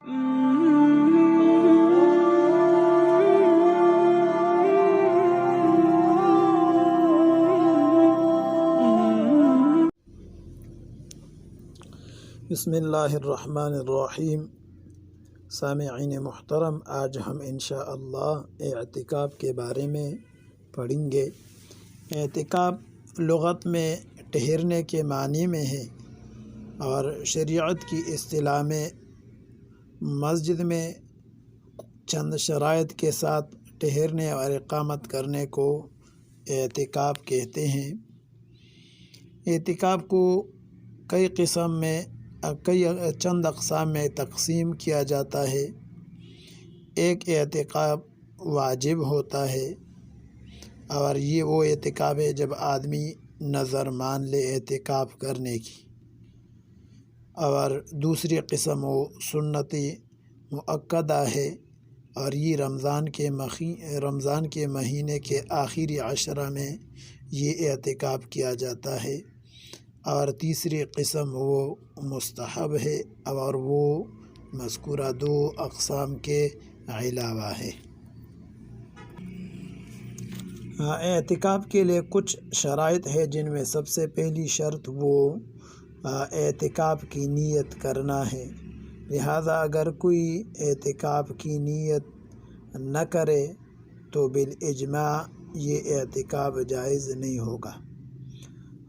بسم اللہ الرحمن الرحیم۔ سامعین محترم، آج ہم انشاءاللہ اعتکاف کے بارے میں پڑھیں گے۔ اعتکاف لغت میں ٹھہرنے کے معنی میں ہے اور شریعت کی اصطلاح میں مسجد میں چند شرائط کے ساتھ ٹھہرنے اور اقامت کرنے کو اعتکاف کہتے ہیں۔ اعتکاف کو چند اقسام میں تقسیم کیا جاتا ہے۔ ایک اعتکاف واجب ہوتا ہے اور یہ وہ اعتکاف ہے جب آدمی نظر مان لے اعتکاف کرنے کی، اور دوسری قسم وہ سنتی مؤکدہ ہے اور یہ رمضان کے مہینے کے آخری عشرہ میں یہ اعتکاف کیا جاتا ہے، اور تیسری قسم وہ مستحب ہے اور وہ مذکورہ دو اقسام کے علاوہ ہے۔ اعتکاف کے لیے کچھ شرائط ہے، جن میں سب سے پہلی شرط وہ اعتکاف کی نیت کرنا ہے۔ لہذا اگر کوئی اعتکاف کی نیت نہ کرے تو بالاجماع یہ اعتکاف جائز نہیں ہوگا۔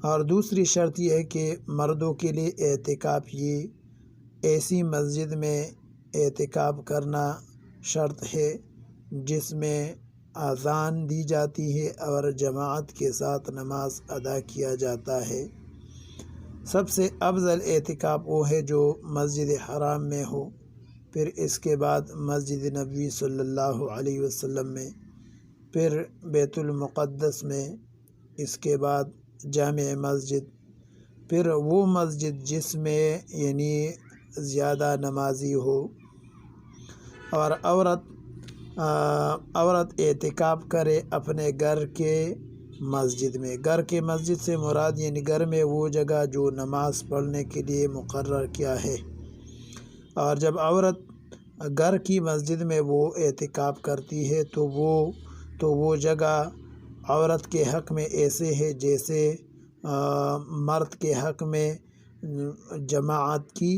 اور دوسری شرط یہ ہے کہ مردوں کے لیے اعتکاف یہ ایسی مسجد میں اعتکاف کرنا شرط ہے جس میں اذان دی جاتی ہے اور جماعت کے ساتھ نماز ادا کیا جاتا ہے۔ سب سے افضل اعتکاف وہ ہے جو مسجد حرام میں ہو، پھر اس کے بعد مسجد نبوی صلی اللہ علیہ وسلم میں، پھر بیت المقدس میں، اس کے بعد جامع مسجد، پھر وہ مسجد جس میں یعنی زیادہ نمازی ہو۔ اور عورت اعتکاف کرے اپنے گھر کے مسجد میں۔ گھر کے مسجد سے مراد یعنی گھر میں وہ جگہ جو نماز پڑھنے کے لیے مقرر کیا ہے۔ اور جب عورت گھر کی مسجد میں وہ اعتکاف کرتی ہے تو وہ جگہ عورت کے حق میں ایسے ہے جیسے مرد کے حق میں جماعت کی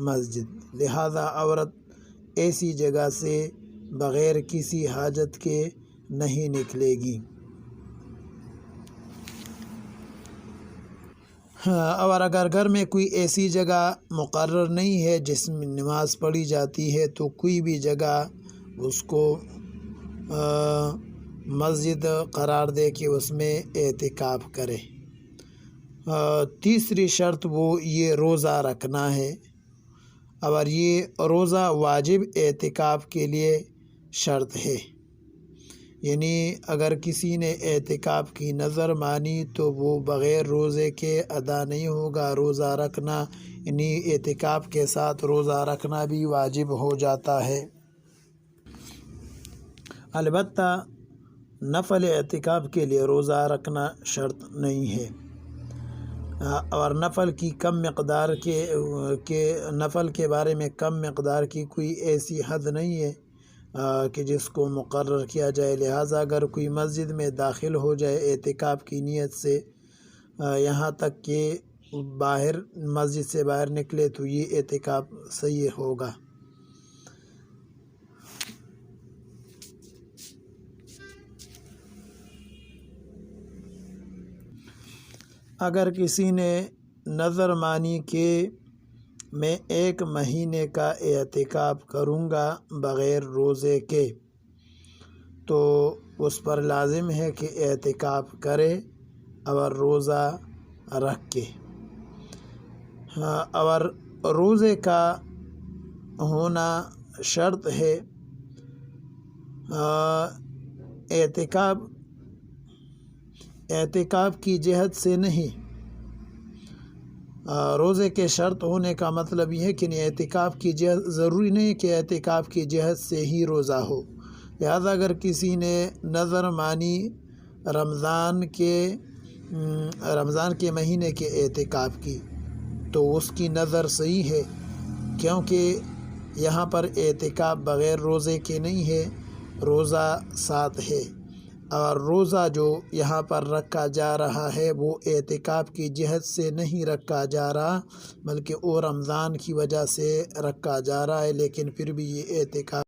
مسجد۔ لہذا عورت ایسی جگہ سے بغیر کسی حاجت کے نہیں نکلے گی۔ اور اگر گھر میں کوئی ایسی جگہ مقرر نہیں ہے جس میں نماز پڑھی جاتی ہے تو کوئی بھی جگہ اس کو مسجد قرار دے کہ اس میں اعتکاف کرے۔ تیسری شرط وہ یہ روزہ رکھنا ہے، اور یہ روزہ واجب اعتکاف کے لیے شرط ہے۔ یعنی اگر کسی نے اعتکاف کی نظر مانی تو وہ بغیر روزے کے ادا نہیں ہوگا۔ روزہ رکھنا یعنی اعتکاف کے ساتھ روزہ رکھنا بھی واجب ہو جاتا ہے۔ البتہ نفل اعتکاف کے لیے روزہ رکھنا شرط نہیں ہے، اور نفل کے بارے میں کم مقدار کی کوئی ایسی حد نہیں ہے کہ جس کو مقرر کیا جائے۔ لہٰذا اگر کوئی مسجد میں داخل ہو جائے اعتکاف کی نیت سے، یہاں تک کہ مسجد سے باہر نکلے تو یہ اعتکاف صحیح ہوگا۔ اگر کسی نے نظر مانی کہ میں 1 مہینے کا اعتکاف کروں گا بغیر روزے کے، تو اس پر لازم ہے کہ اعتکاف کرے اور روزہ رکھ کے، اور روزے کا ہونا شرط ہے۔ اعتکاف کی جہت سے نہیں، روزے کے شرط ہونے کا مطلب یہ ہے کہ اعتکاف کی جہت ضروری نہیں کہ اعتکاف کی جہت سے ہی روزہ ہو۔ لہذا اگر کسی نے نظر مانی رمضان کے مہینے کے اعتکاف کی تو اس کی نظر صحیح ہے، کیونکہ یہاں پر اعتکاف بغیر روزے کے نہیں ہے، روزہ ساتھ ہے، اور روزہ جو یہاں پر رکھا جا رہا ہے وہ اعتکاف کی جہت سے نہیں رکھا جا رہا، بلکہ وہ رمضان کی وجہ سے رکھا جا رہا ہے، لیکن پھر بھی یہ اعتکاف